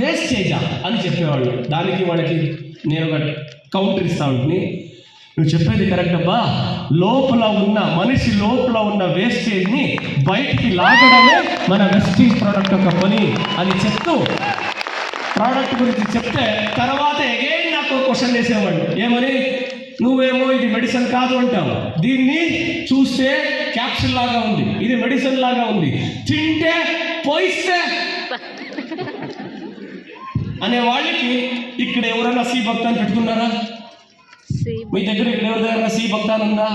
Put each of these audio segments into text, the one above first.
వేస్టేజా అని చెప్పేవాళ్ళు. దానికి వాళ్ళకి నేను ఒక కౌంటర్ ఇస్తా ఉంటుంది. నువ్వు చెప్పేది కరెక్ట్ అబ్బా, లోపల ఉన్న మనిషి లోపల ఉన్న వేస్టేజ్ని బయటికి లాగడమే మన వెస్టేజ్ ప్రోడక్ట్ యొక్క పని అని చెప్తూ ప్రోడక్ట్ గురించి చెప్తే తర్వాత అగైన్ నాకు క్వశ్చన్ వేసేవాళ్ళు. ఏమని? నువ్వేమో ఇది మెడిసిన్ కాదు అంటావు, దీన్ని చూస్తే క్యాప్సూల్ లాగా ఉంది, ఇది మెడిసిన్ లాగా ఉంది, తింటే పోయిస్తే అనే వాళ్ళకి ఇక్కడ ఎవరైనా సి భక్తాన్ని పెట్టుకున్నారా? మీ దగ్గర ఇక్కడ ఎవరి దగ్గర సి భక్తాన్ ఉందా,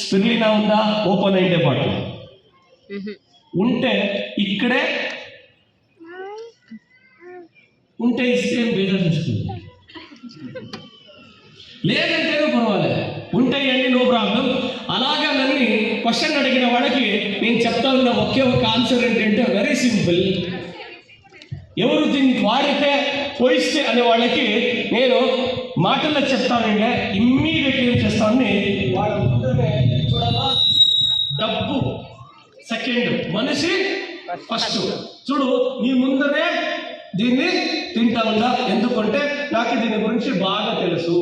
స్పిరులినా ఉందా, ఓపెన్ అయింటే పాటు ఉంటే ఇక్కడే ఉంటే ఇస్తే బేజారు చూసుకుంది, లేదంటేనే పర్వాలేదు, ఉంటాయండి, నో ప్రాబ్లం. అలాగా నన్ను క్వశ్చన్ అడిగిన వాళ్ళకి నేను చెప్తా ఉన్న ఒకే ఒక ఆన్సర్ ఏంటంటే వెరీ సింపుల్. ఎవరు దీన్ని వాడితే పోయిస్తే అనే వాళ్ళకి నేను మాటల్లో చెప్తానంటే ఇమ్మీడియట్గా ఏం చేస్తానని వాళ్ళ ముందరే చూడాలా, డబ్బు సెకండ్, మనిషి ఫస్ట్. చూడు నీ ముందరే దీన్ని తింటా ఉందా, ఎందుకంటే నాకు దీని గురించి బాగా తెలుసు.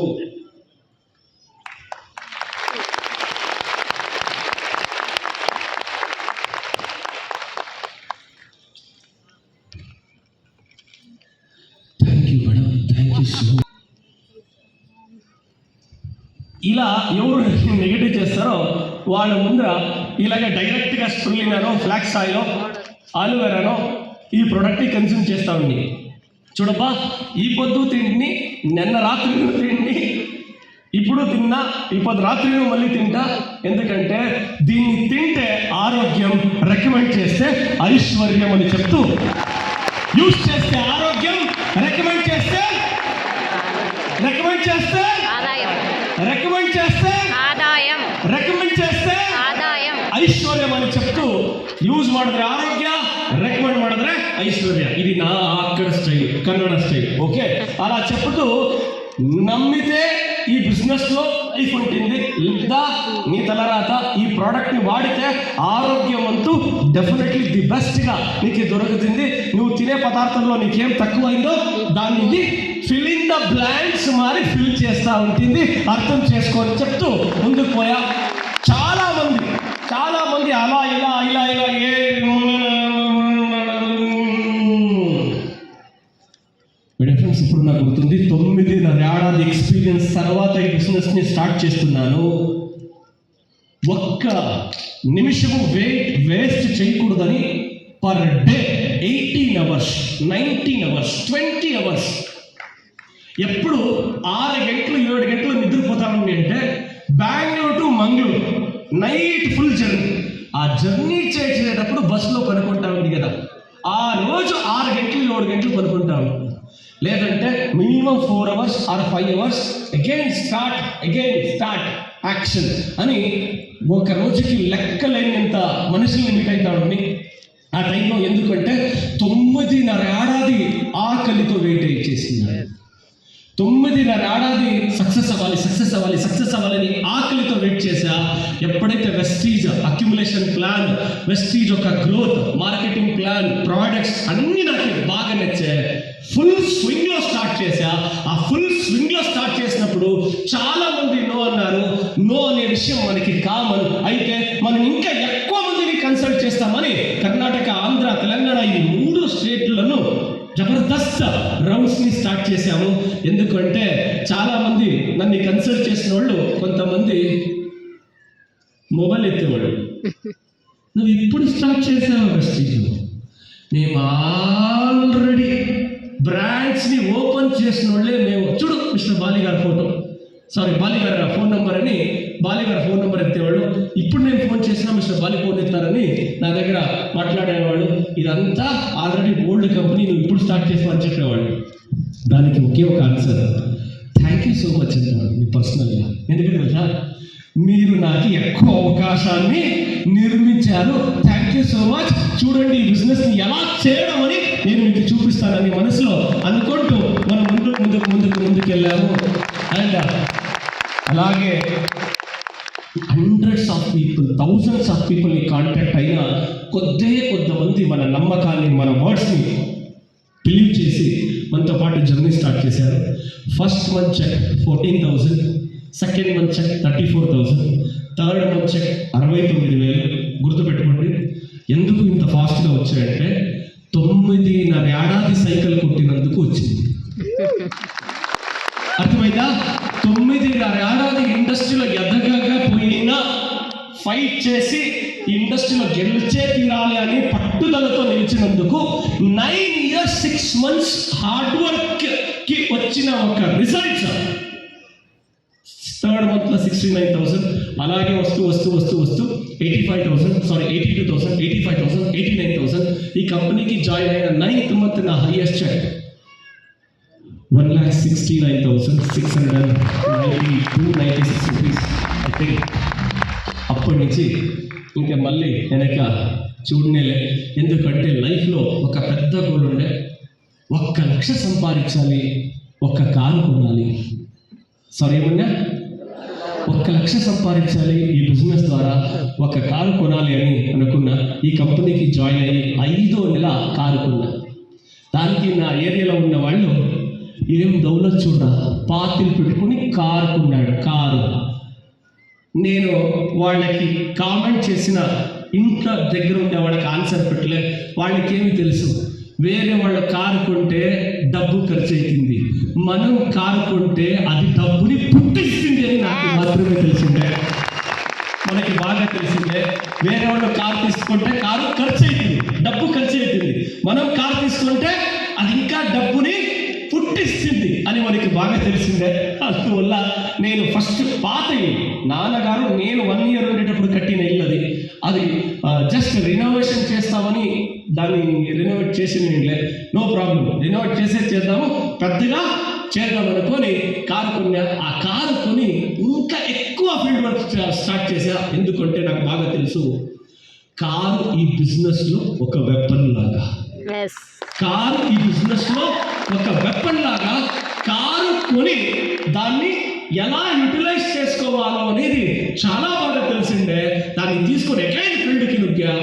ఇలా ఎవరు నెగిటివ్ చేస్తారో వాళ్ళ ముందర ఇలాగ డైరెక్ట్గా స్పిరులినానో, ఫ్లాక్స్ ఆయిలో, ఆలువెరానో ఈ ప్రోడక్ట్ని కన్స్యూమ్ చేస్తూ ఉండి, చూడబ్బా ఈ పొద్దు తిండి, నిన్న రాత్రి తిండి, ఇప్పుడు తిన్నా, ఈ పొద్దు రాత్రి మళ్ళీ తింటా, ఎందుకంటే దీన్ని తింటే ఆరోగ్యం, రికమెండ్ చేస్తే ఐశ్వర్యం అని చెప్తూ, యూజ్ చేస్తే ఆరోగ్యం, రికమెండ్ చేస్తే ಐಶ್ವರ್ಯ అని చెప్తూ ಯೂಸ್ ಮಾಡಿದ್ರೆ ಆರೋಗ್ಯ, ರೆಕಮೆಂಡ್ ಮಾಡಿದ್ರೆ ಐಶ್ವರ್ಯ. ఇది నా అక్కడ స్టైల్, కన్నడ స్టైల్. ఓకే, అలా చెప్తూ నమ్మితే ఈ బిజినెస్లో లైఫ్ ఉంటుంది, లేదా నీ తలరాత ఈ ప్రోడక్ట్ని వాడితే ఆరోగ్యం అంటూ డెఫినెట్లీ ది బెస్ట్గా నీకు దొరుకుతుంది. నువ్వు తినే పదార్థంలో నీకేం తక్కువైందో దాన్ని ఫిల్ ఇన్ ద బ్లాంక్స్ మారి ఫిల్ చేస్తూ ఉంటుంది, అర్థం చేసుకొని చెప్తూ ముందుకు పోయా. చాలా మంది అలా ఇలా ఫ్రెండ్స్, ఇప్పుడు నాకు గుర్తుంది 9.5 ఏడాది ఎక్స్పీరియన్స్ తర్వాత ఈ బిజినెస్ని స్టార్ట్ చేస్తున్నాను. ఒక్క నిమిషము వేస్ట్ చేయకూడదని per day 18 hours, 19 hours, 20 hours ఎప్పుడు 6 గంటలు 7 గంటలు నిద్రపోతామండి. అంటే Bengaluru to Mangaluru night full journey. ఆ జర్నీ చేసేటప్పుడు బస్సులో పడుకుంటా ఉంది కదా, ఆ రోజు 6 గంటలు 7 గంటలు పడుకుంటాము, లేదంటే minimum 4 hours or 5 hours again start action అని ఒక రోజుకి లెక్కలేనంత మనుషుల్ని మీట్ అవుతా ఉంది ఆ టైంలో. ఎందుకంటే 9.5 ఏడాది ఆకలితో వెయిట్ చేసింది. 9.5 ఏడాది సక్సెస్ అవ్వాలని ఆకలితో వెయిట్ చేశా. ఎప్పుడైతే వెస్టీజ్ అక్యుములేషన్ ప్లాన్, వెస్టీజ్ ఒక గ్రోత్ మార్కెటింగ్ ప్లాన్, ప్రోడక్ట్స్ అన్నీ నాకు బాగా నచ్చాయి. ఫుల్ స్వింగ్లో స్టార్ట్ చేశా. ఆ ఫుల్ స్వింగ్లో స్టార్ట్ చేసినప్పుడు చాలా మంది నో అన్నారు. నో అనే విషయం మనకి కామన్. అయితే మనం ఇంకా ఎక్కువ మందిని కన్సల్ట్ చేస్తామని కర్ణాటక, ఆంధ్ర, తెలంగాణ ఈ 3 స్టేట్లను జబర్దస్త్ రౌండ్స్ని స్టార్ట్ చేశాము. ఎందుకంటే చాలామంది నన్ను కన్సల్ట్ చేసిన వాళ్ళు కొంతమంది మొబైల్ ఎత్తేవాళ్ళు, నువ్వు ఇప్పుడు స్టార్ట్ చేసావు వెస్టీజ్, మేము ఆల్రెడీ బ్రాండ్స్ని ఓపెన్ చేసిన వాళ్ళే మేము. చూడు మిస్టర్ బాలిగారి బాలిగారి ఫోన్ నెంబర్ అని బాలిగారి ఫోన్ నెంబర్ ఎత్తేవాళ్ళు. ఇప్పుడు నేను ఫోన్ చేసినా మిస్టర్ బాలి ఫోన్ ఎత్తారని నా దగ్గర మాట్లాడేవాళ్ళు. ఇదంతా ఆల్రెడీ ఓల్డ్ కంపెనీ, నువ్వు ఇప్పుడు స్టార్ట్ చేసావని చెప్పేవాళ్ళు. దానికి ఒకే ఒక answer, thank you so much అంటారు మీ పర్సనల్గా. ఎందుకంటే తెలుసా, మీరు నాకు ఎక్కువ అవకాశాన్ని నిర్మించారు, థ్యాంక్ యూ సో మచ్. చూడండి ఈ బిజినెస్ని ఎలా చేయడం అని నేను మీకు చూపిస్తానని మనసులో అనుకుంటూ మనం ముందుకు వెళ్ళాము. అండ్ అలాగే hundreds of people, thousands of people contact అయినా కొంతమంది మన నమ్మకాన్ని, మన వర్డ్స్ని మనతో పాటు జర్నీ స్టార్ట్ చేశారు. First month check 14,000, second month check 34,000, third month check 69,000. గుర్తుపెట్టుకోండి, ఎందుకు ఇంత ఫాస్ట్గా వచ్చాయంటే 9.5 ఏడాది సైకిల్ కొట్టినందుకు వచ్చింది. అర్థమైందా? 9.5 ఏడాది ఇండస్ట్రీలో ఎదగకపోయినా ఫైట్ చేసి ఇండస్ట్రీలో గెలిచే తీరాలి అని పట్టుదలతో నిలిచినందుకు 9 years 6 months హార్డ్ వర్క్ కి వచ్చిన ఒక రిజల్ట్. థర్డ్ మంత్ లో 69,000, అలాగే వస్తూ 82,000, 85,000, 89,000. ఈ కంపెనీకి జాయిన్ అయిన 9th month నా హైయెస్ట్ చెక్ 1,69,696 rupees. అయితే అప్పటి నుంచి ఇంకా మళ్ళీ వెనక చూడనేలే. ఎందుకంటే లైఫ్లో ఒక పెద్ద గోల్ ఉండే, 1 లక్ష సంపాదించాలి, 1 కారు కొనాలి. ఏమన్నా 1 లక్ష సంపాదించాలి ఈ బిజినెస్ ద్వారా, 1 కారు కొనాలి అని అనుకున్నా. ఈ కంపెనీకి జాయిన్ అయ్యి 5వ నెల కారు కొన్నా. దానికి నా ఏరియాలో ఉన్న వాళ్ళు ఏం దౌలత్ చూడ పాతిలు పెట్టుకుని కారు కొన్నాడు. కారు నేను వాళ్ళకి కామెంట్ చేసిన ఇంట్లో దగ్గర ఉండే వాళ్ళకి ఆన్సర్ పెట్టలే. వాళ్ళకి ఏమి తెలుసు, వేరే వాళ్ళ కారు కొంటే డబ్బు ఖర్చు అవుతుంది, మనం కారు కొంటే అది డబ్బుని పుట్టిస్తుంది అని నాకు మాత్రమే తెలిసిందే. మనకి బాగా తెలిసిందే, వేరే వాళ్ళు కారు తీసుకుంటే కారు ఖర్చు అవుతుంది, డబ్బు ఖర్చు అవుతుంది. మనం కారు తీసుకుంటే అది ఇంకా డబ్బుని పుట్టిస్తుంది అని మనకి బాగా తెలిసిందే. అందువల్ల నేను ఫస్ట్ పాత నాన్నగారు నేను 1 year ఉండేటప్పుడు కట్టిన ఇల్లు అది జస్ట్ రినోవేషన్ చేస్తామని దాన్ని రినోవేట్ చేసి నో ప్రాబ్లం, రినోవేట్ చేద్దాము, పెద్దగా చేద్దాం అనుకొని కారు కొన్నా. ఆ కారు కొని ఇంకా ఎక్కువ ఫీల్డ్ వర్క్ స్టార్ట్ చేశా. ఎందుకంటే నాకు బాగా తెలుసు, కారు ఈ బిజినెస్లో ఒక వెపన్ లాగా. కారు ఈ బిజినెస్లో ఒక వెపన్ లాగా కారు కొని దాన్ని ఎలా యూటిలైజ్ చేసుకోవాలో అనేది చాలా బాగా తెలిసిందే. దాన్ని తీసుకొని ఎట్లయిన ఫీల్డ్కి నుగ్గా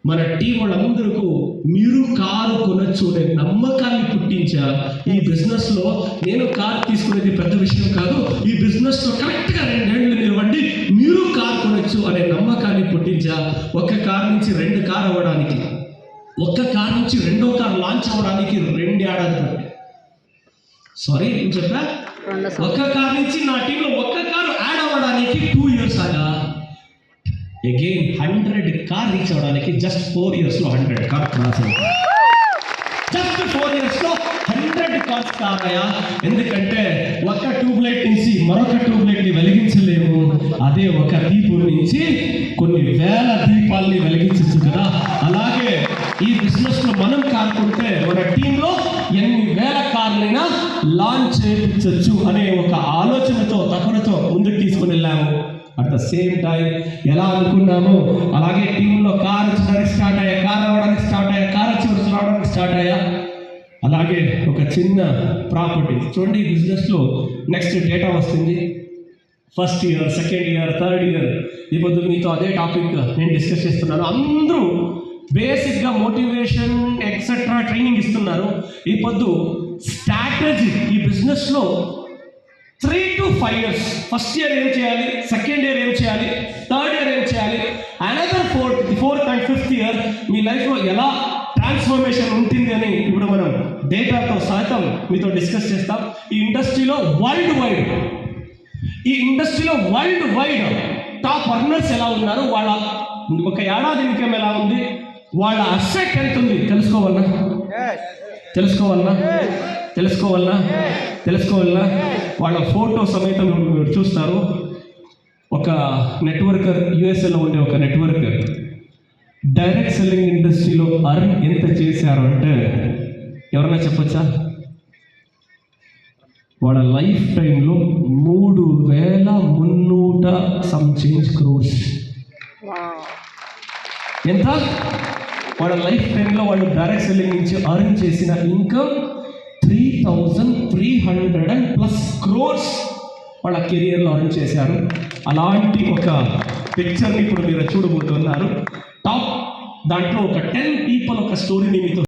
మన టీం వాళ్ళందరికీ మీరు కారు కొనొచ్చు అనే నమ్మకాన్ని పుట్టించా. ఈ బిజినెస్లో నేను కారు తీసుకునేది పెద్ద విషయం కాదు, ఈ బిజినెస్లో కరెక్ట్గా 2 ఏళ్ళు నిలవండి, మీరు కారు కొనొచ్చు అనే నమ్మకాన్ని పుట్టించా. 1 కారు నుంచి 2 కారు అవ్వడానికి, 1 కారు నుంచి 2వ కారు లాంచ్ అవ్వడానికి 2 ఏడాది పట్టింది. నేను చెప్పా, 1 కారు నుంచి నా టీంలో 1 కారు యాడ్ అవ్వడానికి 2 years ఆగా. అగైన్ 100 కార్ రీచ్ అవ్వడానికి జస్ట్ 4 yearsలో 100 కార్ క్రాస్ అయ్యింది. జస్ట్ 4 yearsలో 100 కార్స్ కావాయా? ఎందుకంటే 1 ట్యూబ్లైట్ నుంచి మరొక ట్యూబ్లైట్ని వెలిగించలేము, అదే 1 దీపం నుంచి కొన్ని వేల దీపాల్ని వెలిగించచ్చు కదా. అలాగే ఈ బిజినెస్లో మనం కారుకుంటే మన టీంలో ఎన్ని వేల కార్లైనా లాంచ్ చేయించవచ్చు అనే ఒక ఆలోచనతో తపనతో ముందుకు తీసుకుని వెళ్ళాము. అట్ ద సేమ్ టైం ఎలా అనుకున్నామో అలాగే టీంలో కార్ వచ్చడానికి స్టార్ట్ అయ్యా, కార్ రావడానికి స్టార్ట్ అయ్యా, కార్ వచ్చి రావడానికి స్టార్ట్ అయ్యా. అలాగే ఒక చిన్న ప్రాపర్టీ చూడండి, ఈ బిజినెస్లో నెక్స్ట్ డేటా వస్తుంది. First year, second year, third year. ఈ పొద్దు మీతో అదే టాపిక్ నేను డిస్కస్ చేస్తున్నాను. అందరూ బేసిక్గా మోటివేషన్ ఎక్సెట్రా ట్రైనింగ్ ఇస్తున్నారు. ఈ పొద్దు స్ట్రాటజీ ఈ బిజినెస్లో 3 to 5 years, ఫస్ట్ ఇయర్ ఏం చేయాలి, సెకండ్ ఇయర్ ఏం చేయాలి, థర్డ్ ఇయర్ ఏం చేయాలి, another fourth and fifth year మీ లైఫ్లో ఎలా ట్రాన్స్ఫర్మేషన్ ఉంటుంది అని ఇప్పుడు మనం డేటాతో సైతం మీతో డిస్కస్ చేస్తాం. ఈ ఇండస్ట్రీలో వరల్డ్ వైడ్ టాప్ అర్నర్స్ ఎలా ఉన్నారు, వాళ్ళ 1 ఏడాది ఇన్కమ్ ఎలా ఉంది, వాళ్ళ అసెట్ ఎంత ఉంది తెలుసుకోవాలన్నా వాళ్ళ ఫోటో సమేతం మీరు చూస్తారు. ఒక నెట్వర్కర్, యుఎస్ఏలో ఉండే ఒక నెట్వర్కర్ డైరెక్ట్ సెల్లింగ్ ఇండస్ట్రీలో అర్న్ ఎంత చేశారు అంటే ఎవరైనా చెప్పచ్చా? వాళ్ళ లైఫ్ టైంలో 3,300 సమ్ చేంజ్ క్రోర్స్. ఎంత? వాళ్ళ లైఫ్ టైంలో వాళ్ళు డైరెక్ట్ సెల్లింగ్ నుంచి అర్న్ చేసిన ఇన్కమ్ 3,300+ crores వాళ్ళ కెరియర్లో అర్న్ చేశారు. అలాంటి ఒక పిక్చర్ని ఇప్పుడు మీరు చూడబోతున్నారు. టాప్ దాంట్లో ఒక 10 people ఒక స్టోరీని మీతో